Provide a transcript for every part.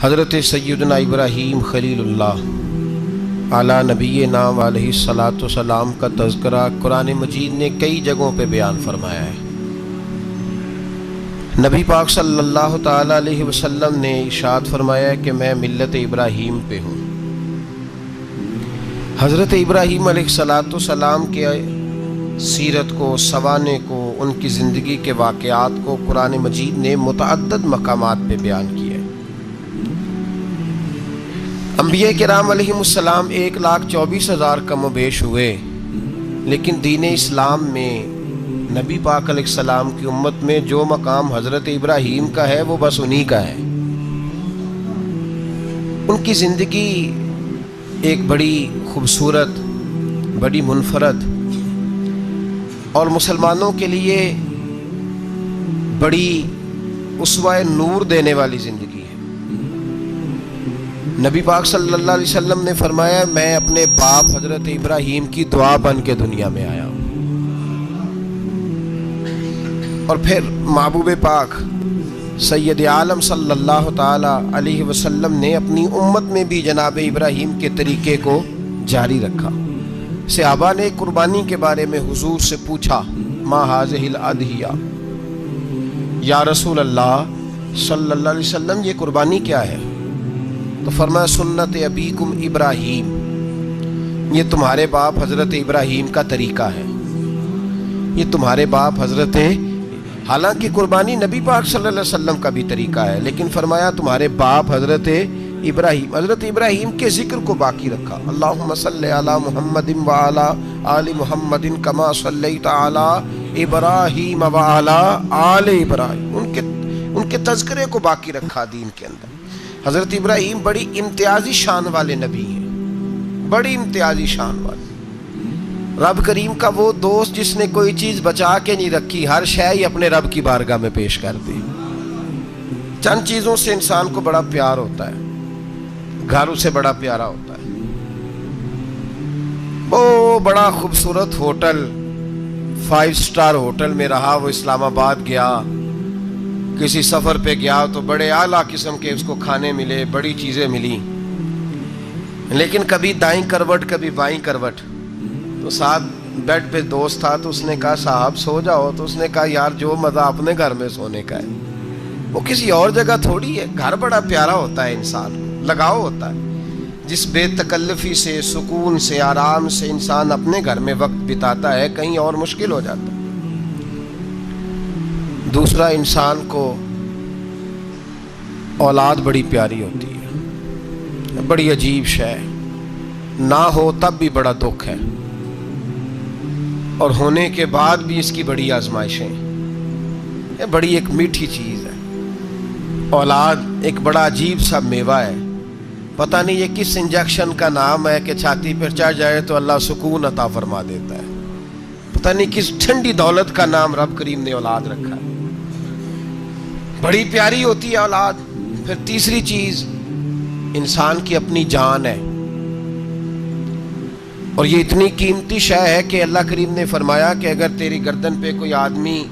حضرت سیدنا ابراہیم خلیل اللہ علی نبینا علیہ الصلاۃ والسلام کا تذکرہ قرآن مجید نے کئی جگہوں پہ بیان فرمایا ہے۔ نبی پاک صلی اللہ تعالی علیہ وسلم نے ارشاد فرمایا ہے کہ میں ملت ابراہیم پہ ہوں۔ حضرت ابراہیم علیہ الصلاۃ والسلام کے سیرت کو، سوانح کو، ان کی زندگی کے واقعات کو قرآن مجید نے متعدد مقامات پہ بیان کیا ہے۔ انبیاء کرام علیہم السلام 1,24,000 کم و بیش ہوئے، لیکن دین اسلام میں نبی پاک علیہ السلام کی امت میں جو مقام حضرت ابراہیم کا ہے وہ بس انہی کا ہے۔ ان کی زندگی ایک بڑی خوبصورت، بڑی منفرد اور مسلمانوں کے لیے بڑی اسوہ نور دینے والی زندگی ہے۔ نبی پاک صلی اللہ علیہ وسلم نے فرمایا میں اپنے باپ حضرت ابراہیم کی دعا بن کے دنیا میں آیا ہوں۔ اور پھر محبوب پاک سید عالم صلی اللہ تعالی علیہ وسلم نے اپنی امت میں بھی جناب ابراہیم کے طریقے کو جاری رکھا۔ صحابہ نے قربانی کے بارے میں حضور سے پوچھا ما ہذہ الاضحیہ، یا رسول اللہ صلی اللہ علیہ وسلم یہ قربانی کیا ہے؟ تو فرمایا سنت ابیکم ابراہیم، یہ تمہارے باپ حضرت ابراہیم کا طریقہ ہے، یہ تمہارے باپ حضرت، حالانکہ قربانی نبی پاک صلی اللہ علیہ وسلم کا بھی طریقہ ہے، لیکن فرمایا تمہارے باپ حضرت ابراہیم، حضرت ابراہیم کے ذکر کو باقی رکھا۔ اللہم صلی علی محمد وعلی آل محمد کما صلیت علی ابراہیم وعلی آل ابراہیم، ان کے تذکرے کو باقی رکھا دین کے اندر۔ حضرت ابراہیم بڑی امتیازی شان والے نبی ہیں، بڑی امتیازی شان والے۔ رب کریم کا وہ دوست جس نے کوئی چیز بچا کے نہیں رکھی، ہر شے ہی اپنے رب کی بارگاہ میں پیش کر دی۔ چند چیزوں سے انسان کو بڑا پیار ہوتا ہے، گھر اسے بڑا پیارا ہوتا ہے۔ وہ بڑا خوبصورت ہوٹل، 5 سٹار ہوٹل میں رہا، وہ اسلام آباد گیا، کسی سفر پہ گیا تو بڑے اعلیٰ قسم کے اس کو کھانے ملے، بڑی چیزیں ملی، لیکن کبھی دائیں کروٹ کبھی بائیں کروٹ۔ تو ساتھ بیڈ پہ دوست تھا تو اس نے کہا صاحب سو جاؤ، تو اس نے کہا یار جو مزہ اپنے گھر میں سونے کا ہے وہ کسی اور جگہ تھوڑی ہے۔ گھر بڑا پیارا ہوتا ہے، انسان لگاؤ ہوتا ہے، جس بے تکلفی سے، سکون سے، آرام سے انسان اپنے گھر میں وقت بتاتا ہے، کہیں اور مشکل ہو جاتا ہے۔ دوسرا، انسان کو اولاد بڑی پیاری ہوتی ہے، بڑی عجیب شے، نہ ہو تب بھی بڑا دکھ ہے، اور ہونے کے بعد بھی اس کی بڑی آزمائشیں، یہ بڑی ایک میٹھی چیز ہے۔ اولاد ایک بڑا عجیب سا میوہ ہے، پتہ نہیں یہ کس انجیکشن کا نام ہے کہ چھاتی پر چڑھ جائے تو اللہ سکون عطا فرما دیتا ہے، پتہ نہیں کس ٹھنڈی دولت کا نام رب کریم نے اولاد رکھا ہے، بڑی پیاری ہوتی ہے اولاد۔ پھر تیسری چیز انسان کی اپنی جان ہے، اور یہ اتنی قیمتی شے ہے کہ اللہ کریم نے فرمایا کہ اگر تیری گردن پہ کوئی آدمی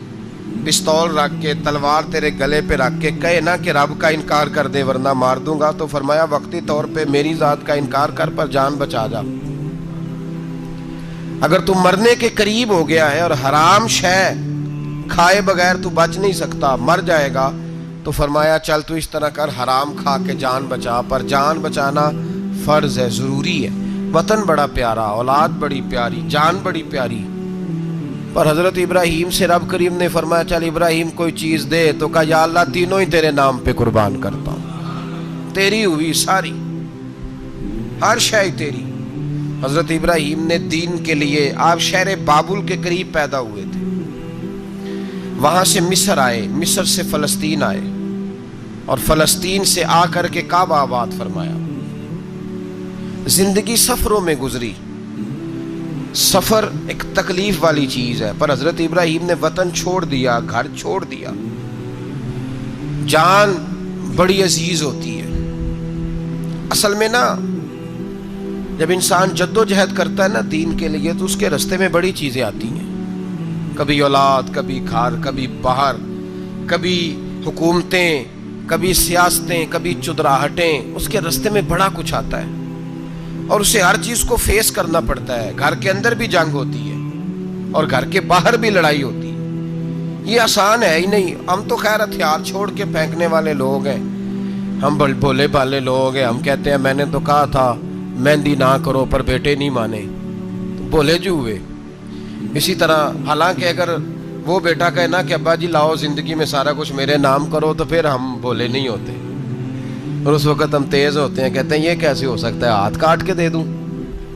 پستول رکھ کے، تلوار تیرے گلے پہ رکھ کے کہے نا کہ رب کا انکار کر دے ورنہ مار دوں گا، تو فرمایا وقتی طور پہ میری ذات کا انکار کر پر جان بچا جا۔ اگر تم مرنے کے قریب ہو گیا ہے اور حرام شے کھائے بغیر تو بچ نہیں سکتا، مر جائے گا، تو فرمایا چل تو اس طرح کر حرام کھا کے جان بچا، پر جان بچانا فرض ہے، ضروری ہے۔ وطن بڑا پیارا، اولاد بڑی پیاری، جان بڑی پیاری، پر حضرت ابراہیم سے رب کریم نے فرمایا چل ابراہیم کوئی چیز دے، تو کہا یا اللہ تینوں ہی تیرے نام پہ قربان کرتا ہوں، تیری ہوئی ساری، ہر شے تیری۔ حضرت ابراہیم نے دین کے لیے، آپ شہر بابل کے قریب پیدا ہوئے تھے، وہاں سے مصر آئے، مصر سے فلسطین آئے، اور فلسطین سے آ کر کے کعبہ آباد فرمایا۔ زندگی سفروں میں گزری، سفر ایک تکلیف والی چیز ہے، پر حضرت ابراہیم نے وطن چھوڑ دیا، گھر چھوڑ دیا۔ جان بڑی عزیز ہوتی ہے اصل میں نا، جب انسان جد و جہد کرتا ہے نا دین کے لیے تو اس کے رستے میں بڑی چیزیں آتی ہیں، کبھی اولاد، کبھی گھر، کبھی باہر، کبھی حکومتیں، کبھی سیاستیں، کبھی چدراہٹیں، اس کے راستے میں بڑا کچھ آتا ہے اور اسے ہر چیز کو فیس کرنا پڑتا ہے. گھر کے اندر بھی جنگ ہوتی ہے اور گھر کے باہر بھی لڑائی ہوتی ہے. یہ آسان ہے ہی نہیں. ہم تو خیر ہتھیار چھوڑ کے پھینکنے والے لوگ ہیں، ہم بھولے بھالے لوگ ہیں. ہم کہتے ہیں میں نے تو کہا تھا مہندی نہ کرو، پر بیٹے نہیں مانے، بولے جو ہوئے. اسی طرح حالانکہ اگر وہ بیٹا کہے نا کہ ابا جی لاؤ زندگی میں سارا کچھ میرے نام کرو، تو پھر ہم بولے نہیں ہوتے اور اس وقت ہم تیز ہوتے ہیں، کہتے ہیں یہ کیسے ہو سکتا ہے، ہاتھ کاٹ کے دے دوں.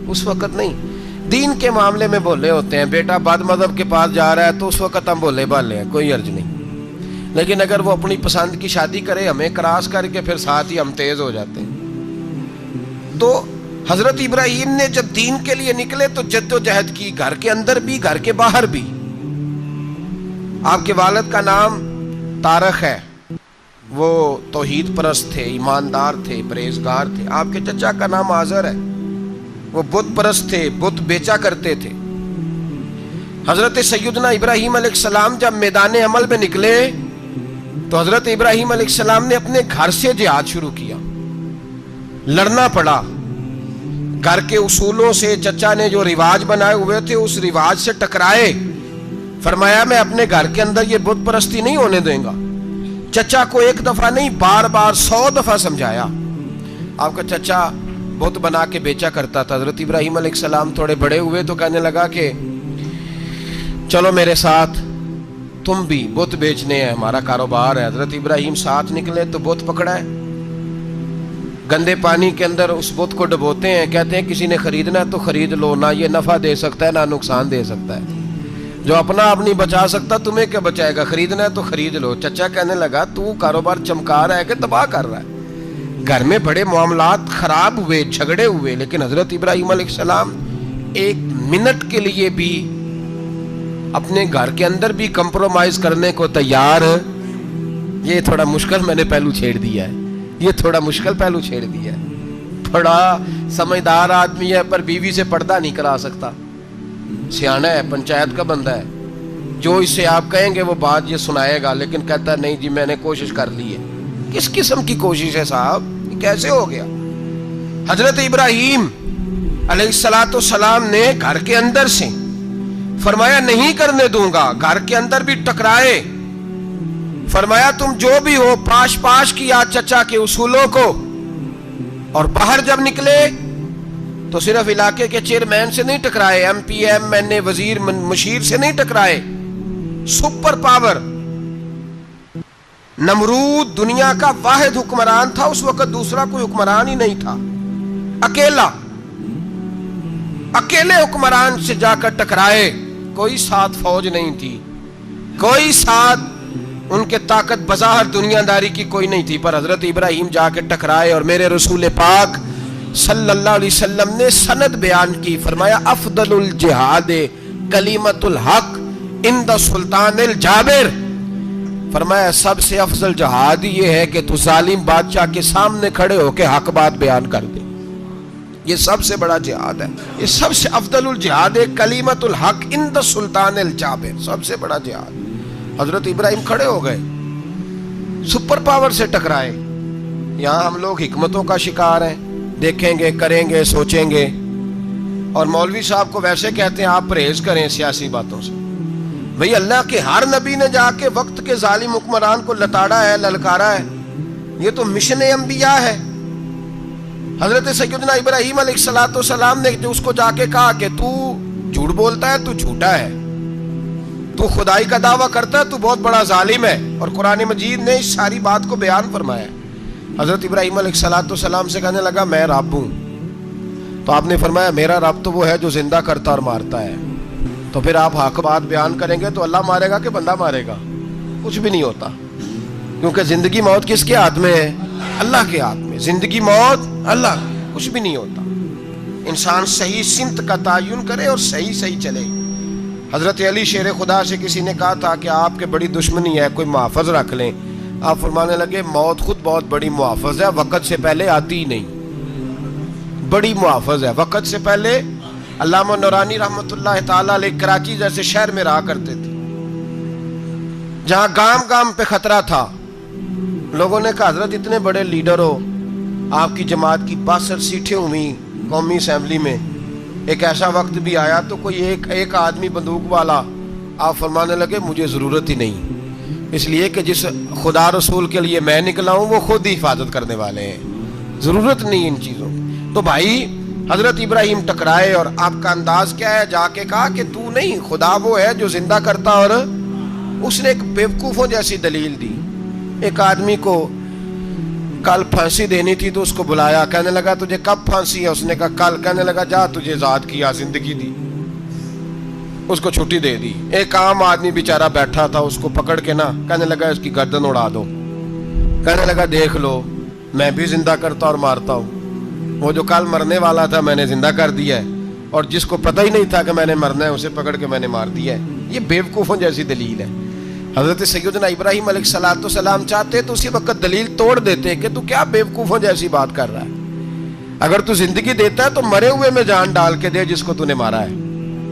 اس وقت نہیں. دین کے معاملے میں بولے ہوتے ہیں. بیٹا بد مذہب کے پاس جا رہا ہے تو اس وقت ہم بولے بھالے ہیں، کوئی عرض نہیں. لیکن اگر وہ اپنی پسند کی شادی کرے ہمیں کراس کر کے، پھر ساتھ ہی ہم تیز ہو جاتے ہیں. تو حضرت ابراہیم نے جب دین کے لیے نکلے تو جد و جہد کی، گھر کے اندر بھی گھر کے باہر بھی. آپ کے والد کا نام طارق ہے، وہ توحید پرست تھے، ایماندار تھے، پرہیزگار تھے. آپ کے چچا کا نام آزر ہے، وہ بت پرست تھے، بت بیچا کرتے تھے. حضرت سیدنا ابراہیم علیہ السلام جب میدان عمل میں نکلے تو حضرت ابراہیم علیہ السلام نے اپنے گھر سے جہاد شروع کیا. لڑنا پڑا. گھر کے اصولوں سے، چچا نے جو رواج بنائے ہوئے تھے اس رواج سے ٹکرائے. فرمایا میں اپنے گھر کے اندر یہ بت پرستی نہیں ہونے دیں گا. چچا کو ایک دفعہ نہیں، بار بار 100 دفعہ سمجھایا. آپ کا چچا بت بنا کے بیچا کرتا تھا. حضرت ابراہیم علیہ السلام تھوڑے بڑے ہوئے تو کہنے لگا کہ چلو میرے ساتھ، تم بھی بت بیچنے ہیں، ہمارا کاروبار ہے. حضرت ابراہیم ساتھ نکلے تو بت پکڑا ہے. گندے پانی کے اندر اس بت کو ڈبوتے ہیں، کہتے ہیں کسی نے خریدنا ہے تو خرید لو، نہ یہ نفع دے سکتا ہے نہ نقصان دے سکتا ہے. جو اپنا آپ نہیں بچا سکتا تمہیں کیا بچائے گا، خریدنا ہے تو خرید لو. چچا کہنے لگا تو کاروبار چمکا رہا ہے کہ تباہ کر رہا ہے. گھر میں بڑے معاملات خراب ہوئے، جھگڑے ہوئے، لیکن حضرت ابراہیم علیہ السلام ایک منٹ کے لیے بھی اپنے گھر کے اندر بھی کمپرومائز کرنے کو تیار. یہ تھوڑا مشکل میں نے پہلو چھیڑ دیا ہے، یہ تھوڑا مشکل پہلو چھیڑ دیا ہے. بڑا سمجھدار آدمی ہے پر بیوی سے پردہ نہیں کرا سکتا. سیانا ہے، پنچایت کا بندہ ہے، جو اس سے آپ کہیں گے وہ بات یہ سنائے گا، لیکن کہتا ہے نہیں جی میں نے کوشش کر لی ہے. کس قسم کی کوشش ہے صاحب، یہ کیسے ہو گیا؟ حضرت ابراہیم علیہ السلام نے گھر کے اندر سے فرمایا نہیں کرنے دوں گا. گھر کے اندر بھی ٹکرائے. فرمایا تم جو بھی ہو، پاش پاش کیا چچا کے اصولوں کو. اور باہر جب نکلے تو صرف علاقے کے چیئرمین سے نہیں ٹکرائے، ایم پی ایم این اے وزیر مشیر سے نہیں ٹکرائے. سپر پاور نمرود دنیا کا واحد حکمران تھا اس وقت، دوسرا کوئی حکمران ہی نہیں تھا. اکیلے حکمران سے جا کر ٹکرائے. کوئی ساتھ فوج نہیں تھی، کوئی ساتھ ان کے طاقت بظاہر دنیا داری کی کوئی نہیں تھی، پر حضرت ابراہیم جا کے ٹکرائے. اور میرے رسول پاک صلی اللہ علیہ وسلم نے سند بیان کی. فرمایا افضل الجہاد کلمۃ الحق عند سلطان الجابر. فرمایا سب سے افضل جہاد یہ ہے کہ تو ظالم بادشاہ کے سامنے کھڑے ہو کے حق بات بیان کر دے. یہ سب سے بڑا جہاد ہے. یہ سب سے افضل الجہاد کلمۃ الحق عند سلطان الجابر، سب سے بڑا جہاد. حضرت ابراہیم کھڑے ہو گئے، سپر پاور سے ٹکرائے. یہاں ہم لوگ حکمتوں کا شکار ہیں، دیکھیں گے، کریں گے، سوچیں گے. اور مولوی صاحب کو ویسے کہتے ہیں آپ پرہیز کریں سیاسی باتوں سے. بھئی اللہ کے ہر نبی نے جا کے وقت کے ظالم حکمران کو لتاڑا ہے، للکارا ہے. یہ تو مشن انبیاء ہے. حضرت سیدنا ابراہیم علیہ السلام نے جو اس کو جا کے کہا کہ تو جھوٹ بولتا ہے، تو جھوٹا ہے، تو خدائی کا دعویٰ کرتا ہے، تو بہت بڑا ظالم ہے. اور قرآن مجید نے اس ساری بات کو بیان فرمایا. حضرت ابراہیم علیہ السلام سے کہنے لگا میں رب ہوں. تو آپ نے فرمایا میرا رب تو وہ ہے جو زندہ کرتا اور مارتا ہے. تو پھر آپ حق بات بیان کریں گے تو اللہ مارے گا کہ بندہ مارے گا؟ کچھ بھی نہیں ہوتا، کیونکہ زندگی موت کس کے ہاتھ میں ہے؟ اللہ کے ہاتھ میں. زندگی موت اللہ، کچھ بھی نہیں ہوتا. انسان صحیح سمت کا تعین کرے اور صحیح چلے. حضرت علی شیر خدا سے کسی نے کہا تھا کہ آپ کے بڑی دشمنی ہے، کوئی محافظ رکھ لیں. آپ فرمانے لگے موت خود بہت بڑی محافظ ہے، وقت سے پہلے آتی ہی نہیں. بڑی محافظ ہے، وقت سے پہلے. علامہ نورانی رحمۃ اللہ تعالی علیہ کراچی جیسے شہر میں رہا کرتے تھے، جہاں گام گام پہ خطرہ تھا. لوگوں نے کہا حضرت اتنے بڑے لیڈر ہو, آپ کی جماعت کی 62 سیٹیں ہوئی قومی اسمبلی میں, ایک ایسا وقت بھی آیا تو کوئی ایک آدمی بندوق والا, آپ فرمانے لگے مجھے ضرورت ہی نہیں, اس لیے کہ جس خدا رسول کے لیے میں نکلا ہوں وہ خود ہی حفاظت کرنے والے ہیں, ضرورت نہیں ان چیزوں. تو بھائی حضرت ابراہیم ٹکرائے اور آپ کا انداز کیا ہے؟ جا کے کہا کہ تو نہیں, خدا وہ ہے جو زندہ کرتا. اور اس نے ایک بیوقوفوں جیسی دلیل دی. ایک آدمی کو کل پھانسی دینی تھی تو اس کو بلایا, کہنے لگا تجھے کب پھانسی ہے؟ اس نے کہا کل. کہنے لگا جا تجھے آزاد کیا, زندگی دی, اس کو چھٹی دے دی. ایک عام آدمی بیچارہ بیٹھا تھا, اس کو پکڑ کے نا کہنے لگا اس کی گردن اڑا دو. کہنے لگا دیکھ لو میں بھی زندہ کرتا اور مارتا ہوں, وہ جو کل مرنے والا تھا میں نے زندہ کر دیا ہے, اور جس کو پتہ ہی نہیں تھا کہ میں نے مرنا ہے اسے پکڑ کے میں نے مار دیا ہے. یہ بیوقوفوں جیسی دلیل ہے. حضرت سیدنا ابراہیم علیہ السلام چاہتے تو اسی وقت دلیل توڑ دیتے کہ تو کیا بیوقوفوں جیسی بات کر رہا ہے, اگر تو زندگی دیتا ہے تو مرے ہوئے میں جان ڈال کے دے جس کو تو نے مارا ہے.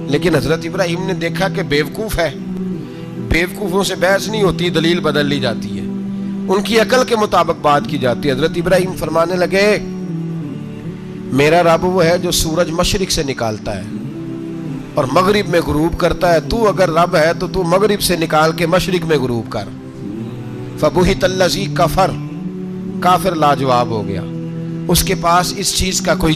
لیکن حضرت ابراہیم نے دیکھا کہ بیوقوف ہے, بیوقوفوں سے بحث نہیں ہوتی, دلیل بدل لی جاتی ہے, ان کی عقل کے مطابق بات کی جاتی ہے. حضرت ابراہیم فرمانے لگے میرا رب وہ ہے جو سورج مشرق سے نکالتا ہے اور مغرب میں غروب کرتا ہے, تو اگر رب ہے تو تو مغرب سے نکال کے مشرق میں غروب کر. فبہت الذی کفر, کافر لاجواب ہو گیا, اس کے پاس اس چیز کا کوئی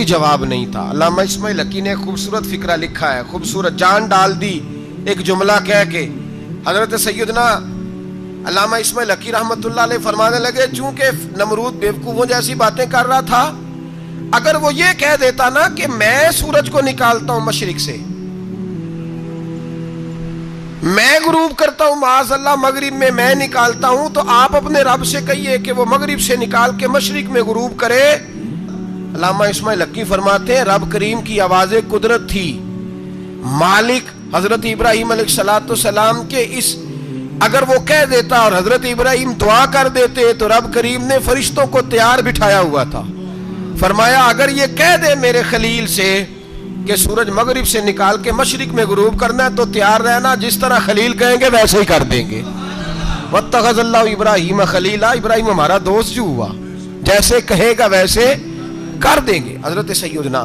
جواب نہیں تھا. علامہ اسماعیل حقی نے خوبصورت فقرہ لکھا ہے, خوبصورت جان ڈال دی ایک جملہ کہہ کے. حضرت سیدنا علامہ اسماعیل حقی رحمۃ اللہ علیہ فرمانے لگے چونکہ نمرود بیوقوفوں جیسی باتیں کر رہا تھا, اگر وہ یہ کہہ دیتا نا کہ میں سورج کو نکالتا ہوں مشرق سے, میں غروب کرتا ہوں معاذ اللہ مغرب میں نکالتا ہوں, تو آپ اپنے رب سے کہیے کہ وہ مغرب سے نکال کے مشرق میں غروب کرے. علامہ اسماعیل حقی فرماتے ہیں رب کریم کی آواز قدرت تھی, مالک حضرت ابراہیم علیہ السلام کے اس, اگر وہ کہہ دیتا اور حضرت ابراہیم دعا کر دیتے تو رب کریم نے فرشتوں کو تیار بٹھایا ہوا تھا. فرمایا اگر یہ کہہ دے میرے خلیل سے کہ سورج مغرب سے نکال کے مشرق میں غروب کرنا ہے تو تیار رہنا, جس طرح خلیل کہیں گے ویسے ہی کر دیں گے. واتخذ اللہ ابراہیم خلیلا, ابراہیم ہمارا دوست جو ہوا, جیسے کہے گا ویسے کر دیں گے. حضرت سیدنا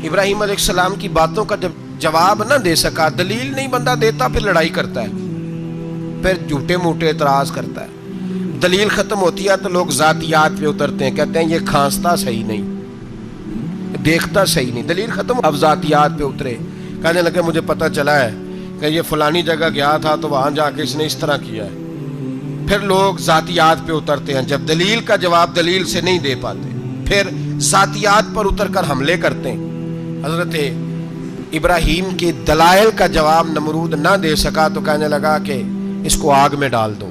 ابراہیم علیہ السلام کی باتوں کا جب جواب نہ دے سکا, دلیل نہیں بندہ دیتا, پھر لڑائی کرتا ہے, پھر جھوٹے موٹے اعتراض کرتا ہے. دلیل ختم ہوتی ہے تو لوگ ذاتیات پہ اترتے ہیں, کہتے ہیں یہ کھانستا صحیح نہیں, دیکھتا صحیح نہیں. دلیل ختم, اب ذاتیات پہ اترے, کہنے لگے مجھے پتہ چلا ہے کہ یہ فلانی جگہ گیا تھا تو وہاں جا کے اس نے اس طرح کیا ہے. پھر لوگ ذاتیات پہ اترتے ہیں, جب دلیل کا جواب دلیل سے نہیں دے پاتے پھر ذاتیات پر اتر کر حملے کرتے ہیں. حضرت ابراہیم کے دلائل کا جواب نمرود نہ دے سکا تو کہنے لگا کہ اس کو آگ میں ڈال دو.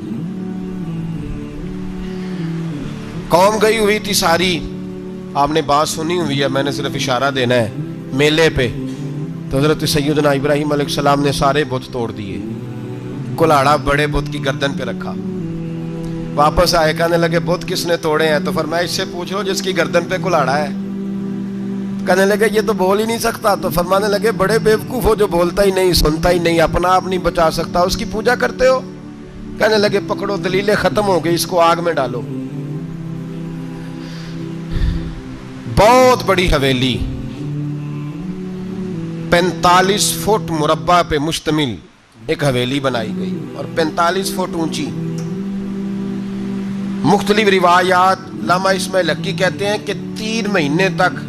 قوم گئی ہوئی تھی ساری, آپ نے بات سنی ہوئی ہے, میں نے صرف اشارہ دینا ہے, میلے پہ. تو حضرت سیدنا ابراہیم علیہ السلام نے سارے بت توڑ دیے, کلاڑا بڑے بت کی گردن پہ رکھا. واپس آئے, کہنے لگے بت کس نے توڑے ہیں؟ تو فرمایا اس سے پوچھ لو جس کی گردن پہ کلاڑا ہے. کہنے لگے یہ تو بول ہی نہیں سکتا. تو فرمانے لگے بڑے بیوقوف ہو, جو بولتا ہی نہیں, سنتا ہی نہیں, اپنا آپ نہیں بچا سکتا, اس کی پوجا کرتے ہو. کہنے لگے پکڑو, دلیلیں ختم ہو گئی, اس کو آگ میں ڈالو. بہت بڑی حویلی 45 فٹ مربع پہ مشتمل ایک حویلی بنائی گئی اور 45 فٹ اونچی. مختلف روایات, علامہ اسماعیل حقی کہتے ہیں کہ 3 مہینے تک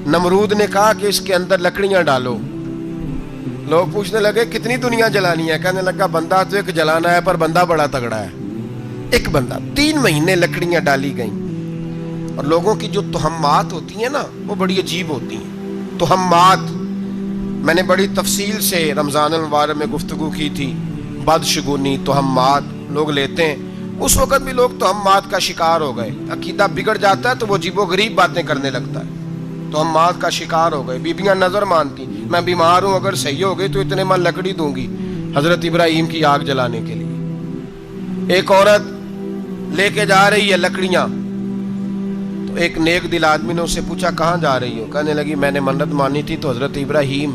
نمرود نے کہا کہ اس کے اندر لکڑیاں ڈالو. لوگ پوچھنے لگے کتنی دنیا جلانی ہے؟ کہنے لگا بندہ تو ایک جلانا ہے, پر بندہ بڑا تگڑا ہے, ایک بندہ. 3 مہینے لکڑیاں ڈالی گئیں. اور لوگوں کی جو تہمات ہوتی ہیں نا وہ بڑی عجیب ہوتی ہیں. تہمات میں نے بڑی تفصیل سے رمضان المبارک میں گفتگو کی تھی. بدشگونی, تہمات لوگ لیتے ہیں. اس وقت بھی لوگ تہمات کا شکار ہو گئے. عقیدہ بگڑ جاتا ہے تو وہ عجیب و غریب باتیں کرنے لگتا ہے. تہمات کا شکار ہو گئے. بیبیاں نظر مانتی, میں بیمار ہوں, اگر صحیح ہو گئی تو اتنے من لکڑی دوں گی حضرت ابراہیم کی آگ جلانے کے لیے. ایک عورت لے کے جا رہی ہے لکڑیاں, تو ایک نیک دل آدمی نے اس سے پوچھا کہاں جا رہی ہو؟ کہنے لگی میں نے منت مانی تھی تو حضرت ابراہیم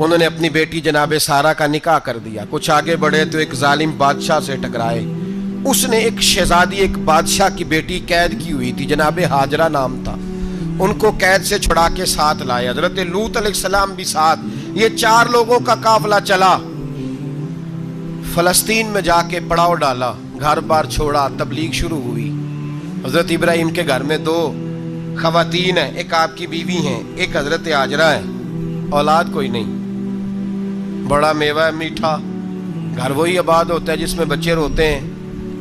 انہوں نے اپنی بیٹی جناب سارہ کا نکاح کر دیا. کچھ آگے بڑھے تو ایک ظالم بادشاہ سے ٹکرائے. اس نے ایک شہزادی ایک بادشاہ کی بیٹی قید کی ہوئی تھی, جناب ہاجرہ نام تھا. ان کو قید سے چھڑا کے ساتھ لائے. حضرت لوط علیہ السلام بھی ساتھ. یہ 4 لوگوں کا قافلہ چلا. فلسطین میں جا کے پڑاؤ ڈالا, گھر بار چھوڑا, تبلیغ شروع ہوئی. حضرت ابراہیم کے گھر میں 2 خواتین ہیں, ایک آپ کی بیوی ہیں, ایک حضرت ہاجرہ ہے. اولاد کوئی نہیں. بڑا میوہ ہے میٹھا. گھر وہی آباد ہوتا ہے جس میں بچے روتے ہیں.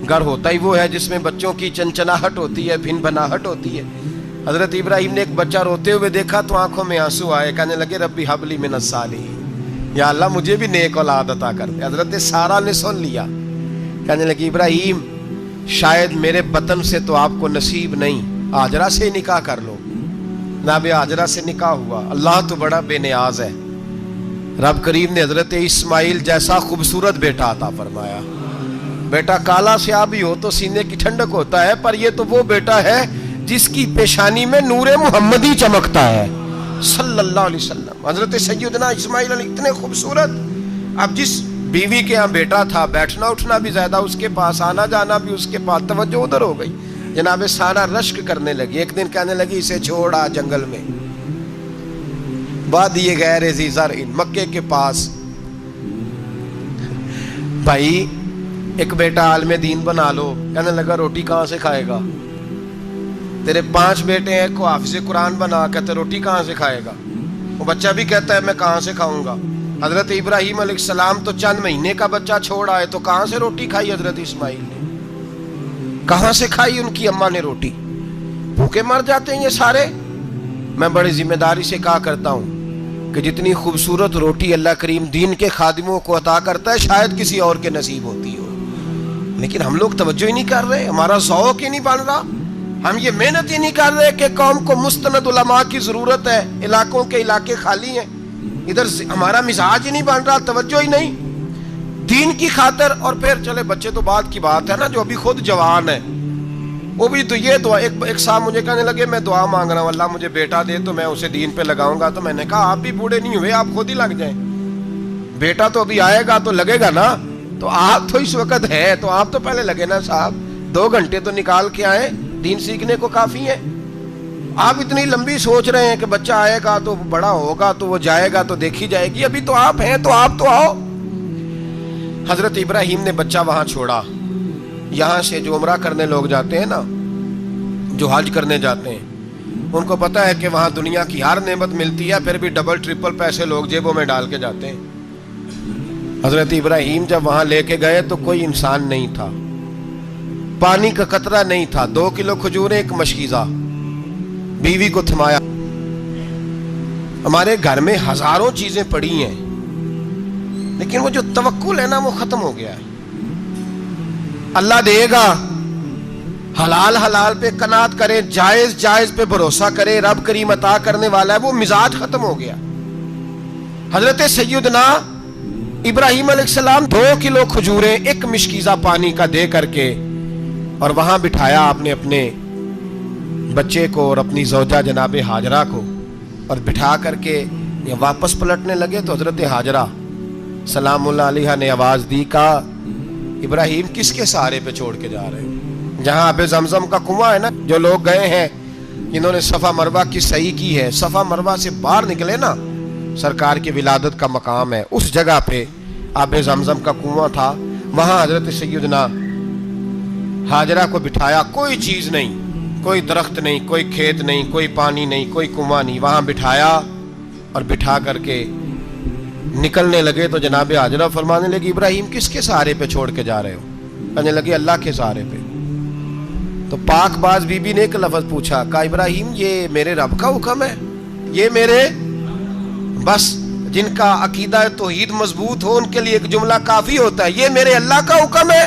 گھر ہوتا ہی وہ ہے جس میں بچوں کی چنچناہٹ ہوتی ہے, بھن بھناہٹ ہوتی ہے. حضرت ابراہیم نے ایک بچہ روتے ہوئے دیکھا تو آنکھوں میں آنسو آئے. کہنے لگے ربی حب لی من الصالحین, یا اللہ مجھے بھی نیک اولاد عطا کر دے. حضرت سارہ نے سن لیا. کہنے لگی ابراہیم شاید میرے بطن سے تو آپ کو نصیب نہیں, ہاجرہ سے نکاح کر لو. جناب ہاجرہ سے نکاح ہوا. اللہ تو بڑا بے نیاز ہے. رب کریم نے حضرت اسماعیل جیسا خوبصورت بیٹا عطا فرمایا. بیٹا کالا سیاہ بھی ہو تو سینے کی ٹھنڈک ہوتا ہے, پر یہ تو وہ بیٹا ہے جس کی پیشانی میں نور محمدی چمکتا ہے صلی اللہ علیہ وسلم. حضرت سیدنا اسماعیل علیہ اتنے خوبصورت. اب جس بیوی کے ہاں بیٹا تھا, بیٹھنا اٹھنا بھی زیادہ اس کے پاس, آنا جانا بھی اس کے پاس, توجہ ادھر ہو گئی. جناب سارہ رشک کرنے لگی. ایک دن کہنے لگی اسے چھوڑا جنگل میں, وادی غیر ذی زرع, مکے کے پاس. بھائی ایک بیٹا عالم دین بنا لو. کہنے لگا روٹی کہاں سے کھائے گا؟ تیرے 5 بیٹے ہیں, کو حافظ قرآن بنا, کہتے روٹی کہاں سے کھائے گا؟ وہ بچہ بھی کہتا ہے میں کہاں سے کھاؤں گا. حضرت ابراہیم علیہ السلام تو چند مہینے کا بچہ چھوڑ آئے, تو کہاں سے روٹی کھائی حضرت اسماعیل نے؟ کہاں سے کھائی ان کی اماں نے روٹی؟ بھوکے مر جاتے ہیں یہ سارے. میں بڑی ذمہ داری سے کہا کرتا ہوں کہ جتنی خوبصورت روٹی اللہ کریم دین کے خادموں کو عطا کرتا ہے شاید کسی اور کے نصیب ہوتی ہو, لیکن ہم لوگ توجہ ہی نہیں کر رہے. ہمارا ذوق ہی نہیں بن رہا. ہم یہ محنت ہی نہیں کر رہے کہ قوم کو مستند علماء کی ضرورت ہے. علاقوں کے علاقے خالی ہیں, ادھر ہمارا مزاج ہی نہیں بن رہا, توجہ ہی نہیں دین کی خاطر. اور پھر چلے بچے تو بعد کی بات ہے نا, جو ابھی خود جوان ہے وہ بھی تو یہ دعا. ایک صاحب مجھے کہنے لگے میں دعا مانگ رہا ہوں اللہ مجھے بیٹا دے تو میں اسے دین پہ لگاؤں گا. تو میں نے کہا آپ بھی بوڑھے نہیں ہوئے, آپ خود ہی لگ جائیں. بیٹا تو ابھی آئے گا تو لگے گا نا. تو آپ تو اس وقت ہے تو آپ تو پہلے لگے نا صاحب. 2 گھنٹے تو نکال کے آئے, دین سیکھنے کو کافی ہے. آپ اتنی لمبی سوچ رہے ہیں کہ بچہ آئے گا تو بڑا ہوگا تو وہ جائے گا تو دیکھی جائے گی. ابھی تو آپ ہیں تو آپ تو آؤ. حضرت ابراہیم نے بچہ وہاں چھوڑا. یہاں سے جو عمرہ کرنے لوگ جاتے ہیں نا, جو حج کرنے جاتے ہیں, ان کو پتا ہے کہ وہاں دنیا کی ہر نعمت ملتی ہے, پھر بھی ڈبل ٹرپل پیسے لوگ جیبوں میں ڈال کے جاتے ہیں. حضرت ابراہیم جب وہاں لے کے گئے تو کوئی انسان نہیں تھا, پانی کا قطرہ نہیں تھا. 2 کلو کھجوریں, ایک مشکیزہ. بیوی کو تھمایا. ہمارے گھر میں ہزاروں چیزیں پڑی ہیں, لیکن وہ جو توکل ہے نا وہ ختم ہو گیا ہے. اللہ دے گا, حلال حلال پہ قناعت کرے, جائز جائز پہ بھروسہ کرے, رب کریم عطا کرنے والا ہے. وہ مزاج ختم ہو گیا. حضرت سیدنا ابراہیم علیہ السلام 2 کلو کھجوریں, ایک مشکیزہ پانی کا دے کر کے, اور وہاں بٹھایا آپ نے اپنے بچے کو اور اپنی زوجہ جناب ہاجرہ کو, اور بٹھا کر کے یہ واپس پلٹنے لگے. تو حضرت ہاجرہ سلام اللہ علیہ نے آواز دی, کہا ابراہیم کس کے سہارے پہ چھوڑ کے جا رہے ہیں؟ جہاں آب زمزم کا کنواں ہے نا, جو لوگ گئے ہیں جنہوں نے صفا مروہ کی صحیح کی ہے, صفا مروہ سے باہر نکلے نا, سرکار کی ولادت کا مقام ہے, اس جگہ پہ آب زمزم کا کنواں تھا. وہاں حضرت سیدنا ہاجرہ کو بٹھایا. کوئی چیز نہیں, کوئی درخت نہیں, کوئی کھیت نہیں, کوئی پانی نہیں, کوئی کنواں نہیں. وہاں بٹھایا اور بٹھا کر کے نکلنے لگے تو جناب ہاجرہ فرمانے لگی ابراہیم کس کے سہارے پہ چھوڑ کے جا رہے ہو؟ کہنے لگے اللہ کے سہارے پہ. تو پاک باز بی بی نے ایک لفظ پوچھا, کہا ابراہیم یہ میرے رب کا حکم ہے, یہ میرے بس جن کا عقیدہ توحید مضبوط ہو ان کے لیے ایک جملہ کافی ہوتا ہے, یہ میرے اللہ کا حکم ہے.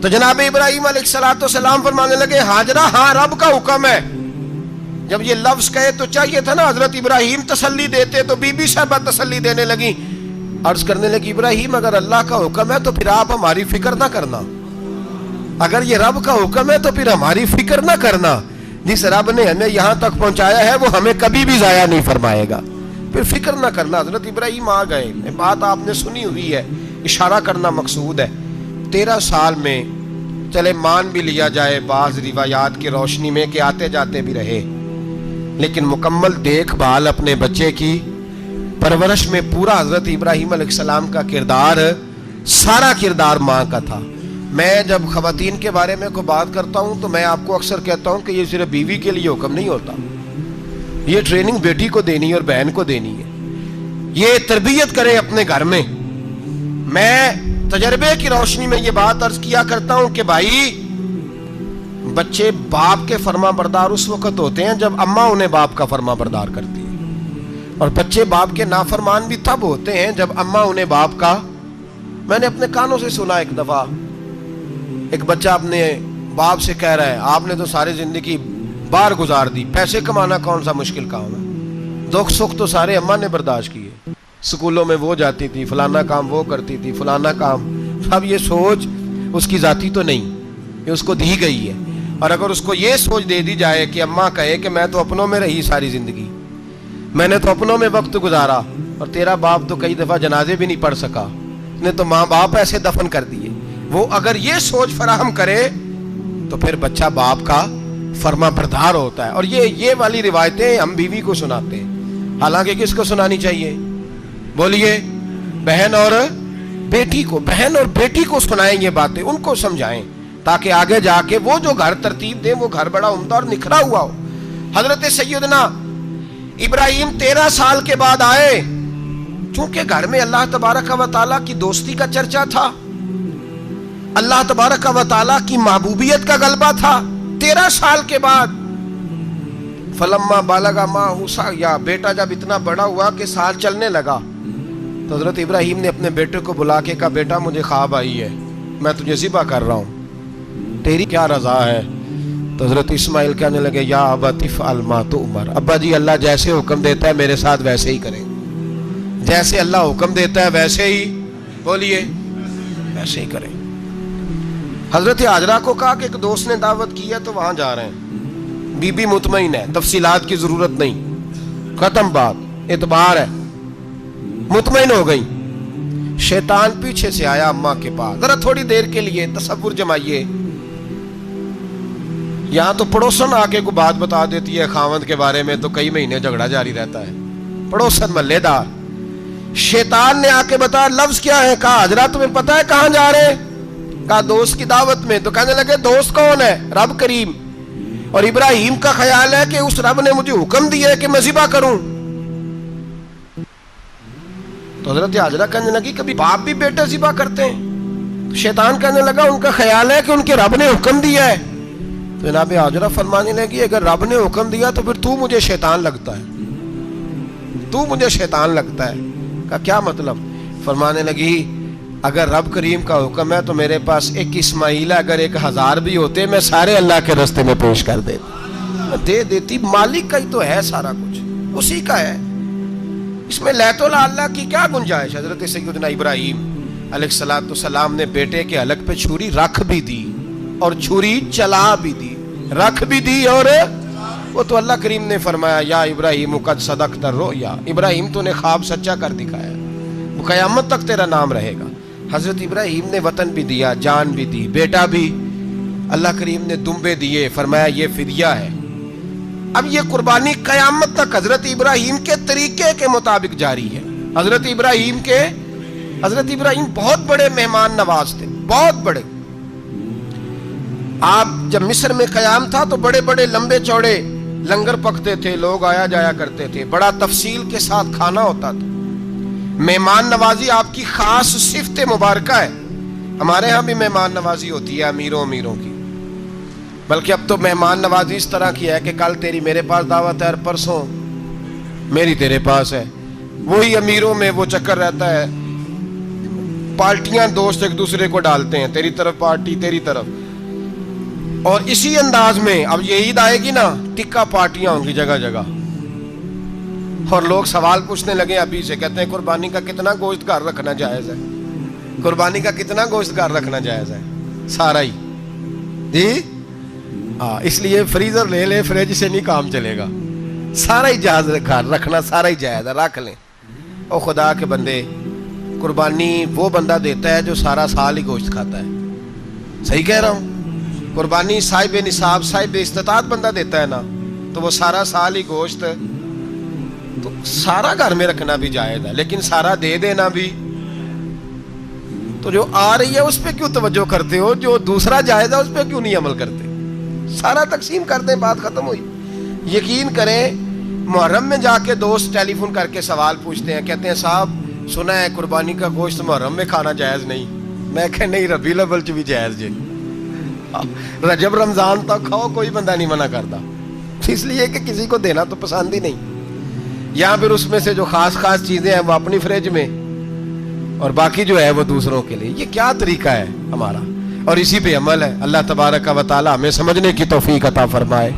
تو جناب ابراہیم علیہ السلام فرمانے لگے ہاجرہ ہاں رب کا حکم ہے. جب یہ لفظ کہے تو چاہیے تھا نا حضرت ابراہیم تسلی دیتے, تو بی بی صاحبہ تسلی دینے لگی. عرض کرنے لگی ابراہیم اگر اللہ کا حکم ہے تو پھر آپ ہماری فکر نہ کرنا. اگر یہ رب کا حکم ہے تو پھر ہماری فکر نہ کرنا. جس رب نے ہمیں یہاں تک پہنچایا ہے وہ ہمیں کبھی بھی ضائع نہیں فرمائے گا. پھر فکر نہ کرنا. حضرت ابراہیم آ گئے, بات آپ نے سنی ہوئی ہے, اشارہ کرنا مقصود ہے. 13 سال میں چلے مان بھی لیا جائے بعض روایات کی روشنی میں کہ آتے جاتے بھی رہے, لیکن مکمل دیکھ بھال اپنے بچے کی پرورش میں پورا حضرت ابراہیم علیہ السلام کا کردار, سارا کردار ماں کا تھا. میں جب خواتین کے بارے میں کوئی بات کرتا ہوں تو میں آپ کو اکثر کہتا ہوں کہ یہ صرف بیوی کے لیے حکم نہیں ہوتا, یہ ٹریننگ بیٹی کو دینی ہے اور بہن کو دینی ہے. یہ تربیت کریں اپنے گھر میں. میں تجربے کی روشنی میں یہ بات عرض کیا کرتا ہوں کہ بھائی بچے باپ کے فرما بردار اس وقت ہوتے ہیں جب اماں انہیں باپ کا فرما بردار کرتی ہے, اور بچے باپ کے نافرمان بھی تب ہوتے ہیں جب اماں انہیں باپ کا. میں نے اپنے کانوں سے سنا ایک دفعہ ایک بچہ اپنے باپ سے کہہ رہا ہے آپ نے تو ساری زندگی باہر گزار دی, پیسے کمانا کون سا مشکل کام ہے, دکھ سکھ تو سارے اماں نے برداشت کیے, سکولوں میں وہ جاتی تھی, فلانا کام وہ کرتی تھی, فلانا کام. اب یہ سوچ اس کی ذاتی تو نہیں, یہ اس کو دی گئی ہے. اور اگر اس کو یہ سوچ دے دی جائے کہ اماں کہے کہ میں تو اپنوں میں رہی ساری زندگی, میں نے تو اپنوں میں وقت گزارا, اور تیرا باپ تو کئی دفعہ جنازے بھی نہیں پڑھ سکا, نے تو ماں باپ ایسے دفن کر دیے, وہ اگر یہ سوچ فراہم کرے تو پھر بچہ باپ کا فرما بردار ہوتا ہے. اور یہ والی روایتیں ہم بیوی کو سناتے ہیں, حالانکہ کس کو سنانی چاہیے بولیے؟ بہن اور بیٹی کو. بہن اور بیٹی کو سنائیں یہ باتیں, ان کو سمجھائیں تاکہ آگے جا کے وہ جو گھر ترتیب دیں وہ گھر بڑا عمدہ اور نکھرا ہوا ہو. حضرت سیدنا ابراہیم 13 سال کے بعد آئے, چونکہ گھر میں اللہ تبارک و تعالیٰ کی دوستی کا چرچا تھا, اللہ تبارک و تعالیٰ کی محبوبیت کا غلبہ تھا. 13 سال کے بعد فلما بالغ معہ سعیا, بیٹا جب اتنا بڑا ہوا کہ سال چلنے لگا تو حضرت ابراہیم نے اپنے بیٹے کو بلا کے کہا بیٹا مجھے خواب آئی ہے, میں تجھے ذبح کر رہا ہوں, تیری کیا رضا ہے؟ تو حضرت اسماعیل کہنے لگے یا ابت افعل ما تؤمر, ابا جی اللہ جیسے حکم دیتا ہے میرے ساتھ ویسے ہی کریں, جیسے اللہ حکم دیتا ہے ویسے ہی بولیے ویسے ہی کریں. حضرت حاجرہ کو کہا کہ ایک دوست نے دعوت کی ہے تو وہاں جا رہے ہیں, بی بی مطمئن ہے, تفصیلات کی ضرورت نہیں, ختم بات, اعتبار ہے, مطمئن ہو گئی. شیطان پیچھے سے آیا اماں کے پاس, ذرا تھوڑی دیر کے لیے تصور جمائیے, یہاں تو پڑوسن آ کے کوئی بات بتا دیتی ہے خاوند کے بارے میں تو کئی مہینے جھگڑا جاری رہتا ہے, پڑوسن محلے دار. شیطان نے آ کے بتایا لفظ کیا ہے, کہا حاجرہ تمہیں پتا ہے کہاں جا رہے ہیں؟ کہا دوست کی دعوت میں. تو کہنے لگے دوست کون ہے؟ رب کریم, اور ابراہیم کا خیال ہے کہ اس رب نے مجھے حکم دیا ہے کہ میں ذبح کروں. تو حضرت حاجرہ کہنے لگی کبھی باپ بھی بیٹا ذبح کرتے ہیں؟ شیطان کہنے لگا ان کا خیال ہے کہ ان کے رب نے حکم دیا ہے. تو جناب حاجرہ فرمانے لگی اگر رب نے حکم دیا تو پھر تو مجھے شیطان لگتا ہے, تو مجھے شیطان لگتا ہے. کہا کیا مطلب؟ فرمانے لگی اگر رب کریم کا حکم ہے تو میرے پاس ایک اسماعیل ہے, اگر 1000 بھی ہوتے میں سارے اللہ کے راستے میں پیش کر دے دیتی. مالک کا ہی تو ہے سارا کچھ, اسی کا ہے, اس میں لیت اللہ کی کیا گنجائش. حضرت سیدنا ابراہیم علیہ السلام نے بیٹے کے حلق پہ چھری رکھ بھی دی اور چھری چلا بھی دی, رکھ بھی دی, اور وہ تو اللہ کریم نے فرمایا یا ابراہیم قد صدقت الرؤیا, ابراہیم تو نے خواب سچا کر دکھایا, وہ قیامت تک تیرا نام رہے گا. حضرت ابراہیم نے وطن بھی دیا, جان بھی دی, بیٹا بھی, اللہ کریم نے دمبے دیے, فرمایا یہ فدیہ ہے. اب یہ قربانی قیامت تک حضرت ابراہیم کے طریقے کے مطابق جاری ہے. حضرت ابراہیم بہت بڑے مہمان نواز تھے, بہت بڑے. آپ جب مصر میں قیام تھا تو بڑے بڑے لمبے چوڑے لنگر پکتے تھے, لوگ آیا جایا کرتے تھے, بڑا تفصیل کے ساتھ کھانا ہوتا تھا. مہمان نوازی آپ کی خاص صفت مبارکہ ہے. ہمارے ہاں بھی مہمان نوازی ہوتی ہے امیروں کی, بلکہ اب تو مہمان نوازی اس طرح کی ہے کہ کل تیری میرے پاس دعوت ہے اور پرسوں میری تیرے پاس ہے. وہی امیروں میں وہ چکر رہتا ہے, پارٹیاں دوست ایک دوسرے کو ڈالتے ہیں, تیری طرف پارٹی تیری طرف, اور اسی انداز میں اب یہ عید آئے گی نا ٹکا پارٹیاں ہوں گی جگہ جگہ. اور لوگ سوال پوچھنے لگے ابھی سے, کہتے ہیں قربانی کا کتنا گوشت گھر رکھنا جائز ہے, قربانی کا کتنا گوشت گھر رکھنا جائز ہے؟ سارا ہی جی. ہاں, اس لیے فریزر لے لے, فریج سے نہیں کام چلے گا. سارا ہی جہاز رکھنا سارا ہی جائز ہے، رکھ لیں۔ اور خدا کے بندے، قربانی وہ بندہ دیتا ہے جو سارا سال ہی گوشت کھاتا ہے، صحیح کہہ رہا ہوں؟ قربانی صاحب نصاب صاحب استطاعت بندہ دیتا ہے نا، تو وہ سارا سال ہی گوشت، تو سارا گھر میں رکھنا بھی جائز ہے، لیکن سارا دے دینا بھی۔ تو جو آ رہی ہے اس پہ کیوں توجہ کرتے ہو؟ جو دوسرا جائز ہے اس پہ کیوں نہیں عمل کرتے؟ سارا تقسیم کر دیں، بات ختم ہوئی۔ یقین کریں، محرم میں جا کے دوست ٹیلی فون کر کے سوال پوچھتے ہیں، کہتے ہیں صاحب سنا ہے قربانی کا گوشت محرم میں کھانا جائز نہیں۔ میں کہ نہیں، ربیع الاول چ بھی جائز جی، رجب رمضان تک کھاؤ، کوئی بندہ نہیں منع کرتا، اس لیے کہ کسی کو دینا تو پسند ہی نہیں، یا پھر اس میں سے جو خاص خاص چیزیں ہیں وہ اپنی فریج میں، اور باقی جو ہے وہ دوسروں کے لیے۔ یہ کیا طریقہ ہے ہمارا؟ اور اسی پہ عمل ہے۔ اللہ تبارک و تعالی ہمیں سمجھنے کی توفیق عطا فرمائے۔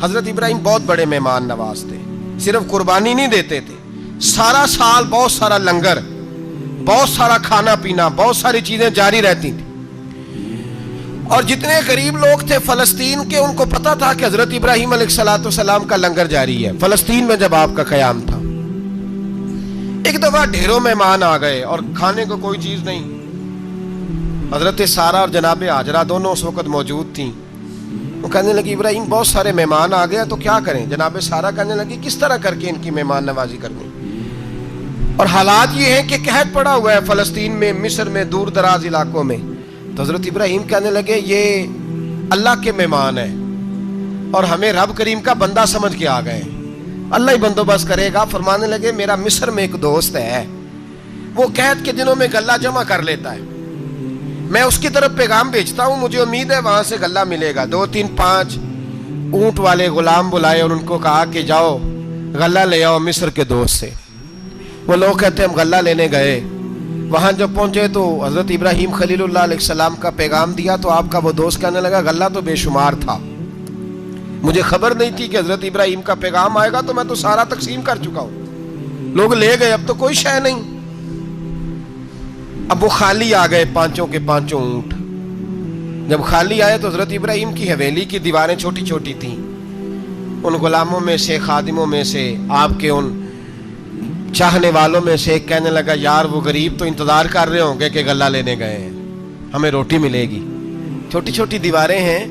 حضرت ابراہیم بہت بڑے مہمان نواز تھے، صرف قربانی نہیں دیتے تھے، سارا سال بہت سارا لنگر، بہت سارا کھانا پینا، بہت ساری چیزیں جاری رہتی تھی۔ اور جتنے غریب لوگ تھے فلسطین کے، ان کو پتا تھا کہ حضرت ابراہیم علیہ السلام کا لنگر جاری ہے۔ فلسطین میں جب آپ کا قیام تھا، ایک دفعہ ڈھیروں مہمان آ گئے اور کھانے کو کوئی چیز نہیں۔ حضرت سارہ اور جناب ہاجرہ دونوں اس وقت موجود تھیں۔ وہ کہنے لگی ابراہیم بہت سارے مہمان آ گئے تو کیا کریں؟ جناب سارہ کہنے لگی کس طرح کر کے ان کی مہمان نوازی کرنی؟ اور حالات یہ ہیں کہ قحط پڑا ہوا ہے فلسطین میں، مصر میں، دور دراز علاقوں میں۔ تو حضرت ابراہیم کہنے لگے یہ اللہ کے مہمان ہیں اور ہمیں رب کریم کا بندہ سمجھ کے آ گئے، اللہ ہی بندوبست کرے گا۔ فرمانے لگے میرا مصر میں ایک دوست ہے، وہ قحط کے دنوں میں غلہ جمع کر لیتا ہے، میں اس کی طرف پیغام بھیجتا ہوں، مجھے امید ہے وہاں سے غلہ ملے گا۔ 2-3-5 اونٹ والے غلام بلائے اور ان کو کہا کہ جاؤ غلہ لے آؤ مصر کے دوست سے۔ وہ لوگ کہتے ہیں ہم غلہ لینے گئے، وہاں جب پہنچے تو حضرت ابراہیم خلیل اللہ علیہ السلام کا پیغام دیا تو آپ کا وہ دوست کہنے لگا غلہ تو بے شمار تھا، مجھے خبر نہیں تھی کہ حضرت ابراہیم کا پیغام آئے گا، تو میں تو سارا تقسیم کر چکا ہوں، لوگ لے گئے، اب تو کوئی شے نہیں۔ اب وہ خالی آ گئے 5 کے 5 اونٹ۔ جب خالی آئے تو حضرت ابراہیم کی حویلی کی دیواریں چھوٹی چھوٹی تھیں، ان غلاموں میں سے، خادموں میں سے، آپ کے ان چاہنے والوں میں سے ایک کہنے لگا یار وہ غریب تو انتظار کر رہے ہوں گے کہ غلہ لینے گئے ہیں، ہمیں روٹی ملے گی۔ چھوٹی چھوٹی دیواریں ہیں،